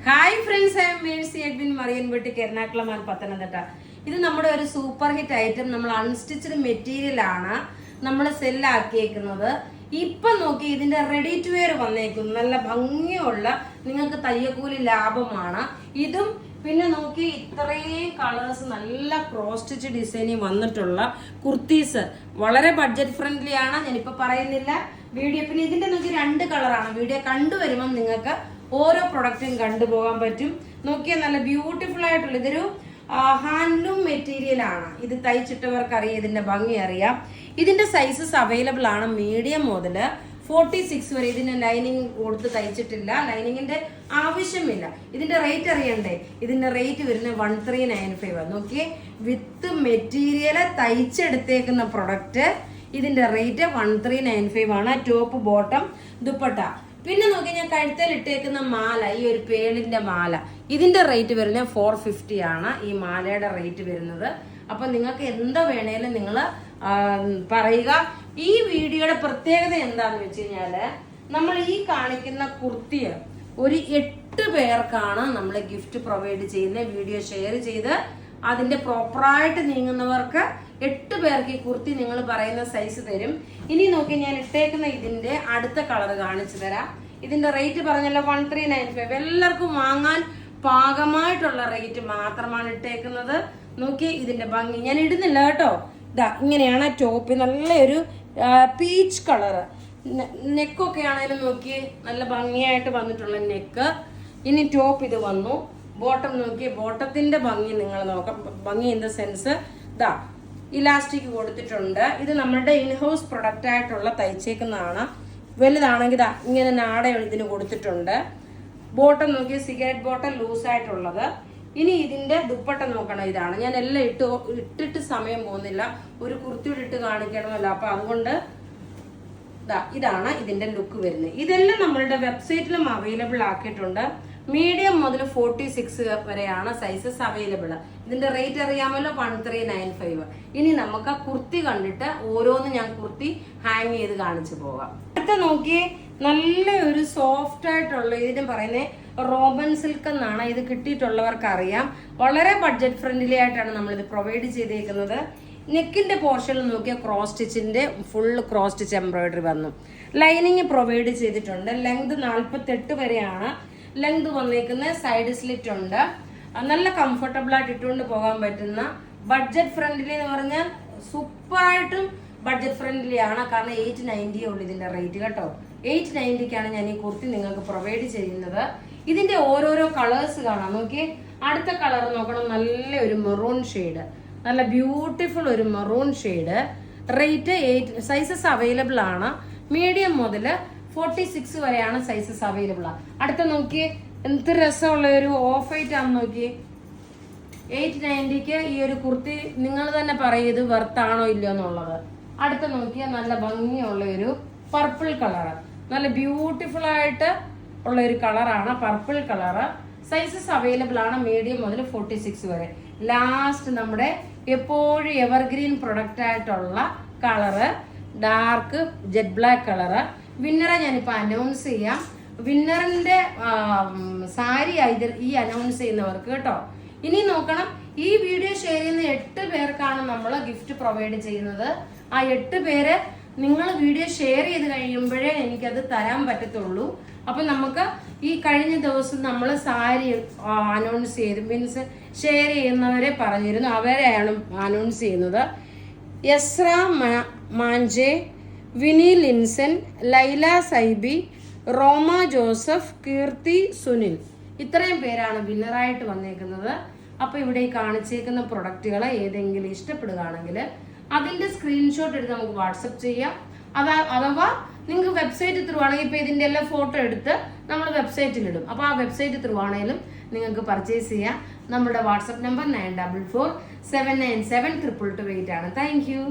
Hi friends, I'm Mercy Edwin Mariyanpetti, Ernakulam and Pathanamthitta. ഇത് നമ്മുടെ ഒരു സൂപ്പർ ഹിറ്റ് ഐറ്റം. നമ്മൾ അൺസ്റ്റിച്ചഡ് മെറ്റീരിയൽ ആണ് നമ്മൾ സെല്ലാക്കിയേക്കുന്നത്. ഇപ്പം നോക്കി ഇതിന്റെ റെഡി ടു വെയർ വന്നേക്കുന്നു. നല്ല ഭംഗിയുള്ള, നിങ്ങൾക്ക് തയ്യക്കൂലി ലാഭമാണ് ഇതും. പിന്നെ നോക്കി ഇത്രയും കളേഴ്സ്, നല്ല ക്രോസ് സ്റ്റിച്ച് ഡിസൈനിൽ വന്നിട്ടുള്ള കുർത്തീസ് വളരെ ബഡ്ജറ്റ് ഫ്രണ്ട്ലി ആണ്. ഞാനിപ്പോൾ പറയുന്നില്ല വീഡിയോ. പിന്നെ ഇതിന്റെ നോക്കി 2 കളറാണ്. വീഡിയോ കണ്ടുവരുമ്പം നിങ്ങൾക്ക് ഓരോ പ്രൊഡക്റ്റും കണ്ടുപോകാൻ പറ്റും. നോക്കിയാൽ നല്ല ബ്യൂട്ടിഫുൾ ആയിട്ടുള്ള ഇതൊരു ഹാൻഡ്ലൂം മെറ്റീരിയൽ ആണ്. ഇത് തയ്ച്ചിട്ടവർക്ക് അറിയാം, ഇതിന്റെ ഭംഗി അറിയാം. ഇതിന്റെ സൈസസ് അവൈലബിൾ ആണ് മീഡിയം മുതൽ 46 വരെ. ഇതിന് ലൈനിങ് കൊടുത്ത് തയ്ച്ചിട്ടില്ല, ലൈനിങ്ങിന്റെ ആവശ്യമില്ല. ഇതിന്റെ റേറ്റ് അറിയണ്ടേ? ഇതിന്റെ റേറ്റ് വരുന്നത് 1395. നോക്കിയേ, വിത്ത് മെറ്റീരിയൽ തയ്ച്ചെടുത്തേക്കുന്ന പ്രൊഡക്റ്റ്. ഇതിന്റെ റേറ്റ് 1395 ആണ്. Top bottom dupatta. പിന്നെ നോക്കി, ഞാൻ കഴുത്തിൽ ഇട്ടേക്കുന്ന മാല, ഈ ഒരു പേളിന്റെ മാല, ഇതിന്റെ റേറ്റ് വരുന്നത് 450 ആണ്. ഈ മാലയുടെ റേറ്റ് വരുന്നത്. അപ്പൊ നിങ്ങൾക്ക് എന്താ വേണേലും നിങ്ങൾ പറയുക. ഈ വീഡിയോയുടെ പ്രത്യേകത എന്താന്ന് വെച്ച് കഴിഞ്ഞാല്, നമ്മൾ ഈ കാണിക്കുന്ന കുർത്തിയ ഒരു 8 പേർക്കാണ് നമ്മൾ ഗിഫ്റ്റ് പ്രൊവൈഡ് ചെയ്യുന്നത്. വീഡിയോ ഷെയർ ചെയ്ത് അതിന്റെ പ്രോപ്പറായിട്ട് നീങ്ങുന്നവർക്ക് 8 പേർക്ക് ഈ കുർത്തി നിങ്ങൾ പറയുന്ന സൈസ് തരും. ഇനി നോക്കി, ഞാൻ ഇട്ടേക്കുന്ന ഇതിന്റെ അടുത്ത കളർ കാണിച്ചു തരാം. ഇതിന്റെ റേറ്റ് പറഞ്ഞല്ലോ 1395. എല്ലാവർക്കും വാങ്ങാൻ പാകമായിട്ടുള്ള റേറ്റ് മാത്രമാണ് ഇട്ടേക്കുന്നത്. നോക്കി ഇതിന്റെ ഭംഗി. ഞാൻ ഇടുന്നില്ല കേട്ടോ. ഇതാ ഇങ്ങനെയാണ് ടോപ്പ്. നല്ലൊരു പീച്ച് കളറ്. നെക്കൊക്കെ ആണെങ്കിലും നോക്കി നല്ല ഭംഗിയായിട്ട് വന്നിട്ടുള്ള നെക്ക്. ഇനി ടോപ്പ് ഇത് വന്നു. ബോട്ടം നോക്കി, ബോട്ടത്തിന്റെ ഭംഗി നിങ്ങൾ നോക്കാം. ഭംഗി ഇൻ ദ സെൻസ് ദാ ഇലാസ്റ്റിക് കൊടുത്തിട്ടുണ്ട്. ഇത് നമ്മളുടെ ഇൻഹൗസ് പ്രൊഡക്റ്റ് ആയിട്ടുള്ള തയ്ച്ചേക്കുന്നതാണ്. വലുതാണെങ്കിൽ ദാ ഇങ്ങനെ നാട ഇതിന് കൊടുത്തിട്ടുണ്ട്. ബോട്ടം നോക്കി, സിഗരറ്റ് ബോട്ടം ലൂസായിട്ടുള്ളത്. ഇനി ഇതിന്റെ ദുപ്പട്ട നോക്കണം. ഇതാണ് ഞാൻ എല്ലാം ഇട്ടിട്ട് സമയം പോകുന്നില്ല, ഒരു കുർത്തിയോട് ഇട്ട് കാണിക്കണമല്ലോ. അപ്പൊ അതുകൊണ്ട് ഇതാണ് ഇതിന്റെ ലുക്ക് വരുന്നത്. ഇതെല്ലാം നമ്മളുടെ വെബ്സൈറ്റിലും അവൈലബിൾ ആക്കിയിട്ടുണ്ട്. മീഡിയം മുതൽ 46 വരെയാണ് സൈസസ് അവൈലബിൾ. ഇതിന്റെ റേറ്റ് അറിയാമല്ലോ, 1395. ഇനി നമുക്ക് ആ കുർത്തി കണ്ടിട്ട് ഓരോന്ന് ഞാൻ കുർത്തി ഹാങ് ചെയ്ത് കാണിച്ചു പോകാം. അടുത്ത നോക്കി, നല്ല ഒരു സോഫ്റ്റ് ആയിട്ടുള്ള, ഇതിന് പറയുന്നത് റോബൻ സിൽക്ക് എന്നാണ്. ഇത് കിട്ടിയിട്ടുള്ളവർക്ക് അറിയാം. വളരെ ബഡ്ജറ്റ് ഫ്രണ്ട്ലി ആയിട്ടാണ് നമ്മൾ ഇത് പ്രൊവൈഡ് ചെയ്തേക്കുന്നത്. നെക്കിന്റെ പോർഷനിൽ നോക്കിയാൽ ക്രോസ് സ്റ്റിച്ചിന്റെ ഫുൾ ക്രോസ് സ്റ്റിച്ച് എംബ്രോയിഡറി വന്നു. ലൈനിങ് പ്രൊവൈഡ് ചെയ്തിട്ടുണ്ട്. ലെങ്ത് 48 വരെയാണ് ലെങ്ത് വന്നേക്കുന്നത്. സൈഡ് സ്ലിറ്റ് ഉണ്ട്. നല്ല കംഫർട്ടബിൾ ആയിട്ട് ഇട്ടുകൊണ്ട് പോകാൻ പറ്റുന്ന, ബഡ്ജറ്റ് ഫ്രണ്ട്ലി എന്ന് പറഞ്ഞാൽ സൂപ്പറായിട്ടും ബഡ്ജറ്റ് ഫ്രണ്ട്ലി ആണ്. കാരണം 890 ഉള്ളൂ ഇതിന്റെ റേറ്റ് കേട്ടോ. 890ക്കാണ് ഞാൻ ഈ കുർത്തി നിങ്ങൾക്ക് പ്രൊവൈഡ് ചെയ്യുന്നത്. ഇതിന്റെ ഓരോരോ കളേഴ്സ് കാണാം. നോക്കി, അടുത്ത കളർ നോക്കണം. നല്ല ഒരു മെറൂൺ ഷെയ്ഡ്, നല്ല ബ്യൂട്ടിഫുൾ ഒരു maroon shade. Rate 8. Sizes available ആണ്. മീഡിയം മുതൽ 46 വരെയാണ് സൈസസ് അവൈലബിൾ. അടുത്ത നോക്കിയേ, എന്ത് രസമുള്ള ഒരു ഓഫ് വൈറ്റ് ആണെന്ന് നോക്കിയേ. 890ക്ക് ഈ ഒരു കുർത്തി നിങ്ങൾ തന്നെ പറയും ഇത് വെർത്താണോ ഇല്ലയോ എന്നുള്ളത്. അടുത്ത നോക്കിയാൽ നല്ല ഭംഗിയുള്ള ഒരു പർപ്പിൾ കളറ്, നല്ല ബ്യൂട്ടിഫുൾ ആയിട്ട് ഉള്ള ഒരു കളറാണ് പർപ്പിൾ കളറ്. സൈസസ് അവൈലബിൾ ആണ് മീഡിയം മുതൽ 46 വരെ. ലാസ്റ്റ് നമ്മുടെ എപ്പോഴും എവർഗ്രീൻ പ്രൊഡക്റ്റ് ആയിട്ടുള്ള colour, dark jet black colour. വിന്നറെ ഞാനിപ്പോൾ അനൗൺസ് ചെയ്യാം. വിന്നറിന്റെ സാരി ഈ അനൗൺസ് ചെയ്യുന്നവർക്ക് കേട്ടോ. ഇനി നോക്കണം, ഈ വീഡിയോ ഷെയർ ചെയ്യുന്ന 8 പേർക്കാണ് നമ്മൾ ഗിഫ്റ്റ് പ്രൊവൈഡ് ചെയ്യുന്നത്. ആ 8 പേര് നിങ്ങൾ വീഡിയോ ഷെയർ ചെയ്ത് കഴിയുമ്പോഴേ എനിക്കത് തരാൻ പറ്റത്തുള്ളൂ. അപ്പൊ നമുക്ക് ഈ കഴിഞ്ഞ ദിവസം നമ്മൾ സാരി അനൗൺസ് ചെയ്ത്, മീൻസ് ഷെയർ ചെയ്യുന്നവരെ പറഞ്ഞിരുന്നു, അവരെയാണ് അനൗൺസ് ചെയ്യുന്നത്. യസ്ര മാഞ്ചെ, വിനി ലിൻസൻ, ലൈല സൈബി, റോമ ജോസഫ്, കീർത്തി സുനിൽ, ഇത്രയും പേരാണ് വിന്നറായിട്ട് വന്നേക്കുന്നത്. അപ്പൊ ഇവിടെ ഈ കാണിച്ചേക്കുന്ന പ്രൊഡക്റ്റുകളെ ഏതെങ്കിലും ഇഷ്ടപ്പെടുകയാണെങ്കിൽ അതിന്റെ സ്ക്രീൻഷോട്ട് എടുത്ത് നമുക്ക് വാട്സപ്പ് ചെയ്യാം. അഥവാ നിങ്ങൾക്ക് വെബ്സൈറ്റ് ത്രൂ ആണെങ്കിൽ ഇപ്പൊ ഇതിന്റെ എല്ലാം ഫോട്ടോ എടുത്ത് നമ്മൾ വെബ്സൈറ്റിൽ ഇടും. അപ്പൊ ആ വെബ്സൈറ്റ് ത്രൂ ആണെങ്കിലും നിങ്ങൾക്ക് പർച്ചേസ് ചെയ്യാം. നമ്മുടെ വാട്സപ്പ് നമ്പർ 9447972228 ആണ്. Thank you.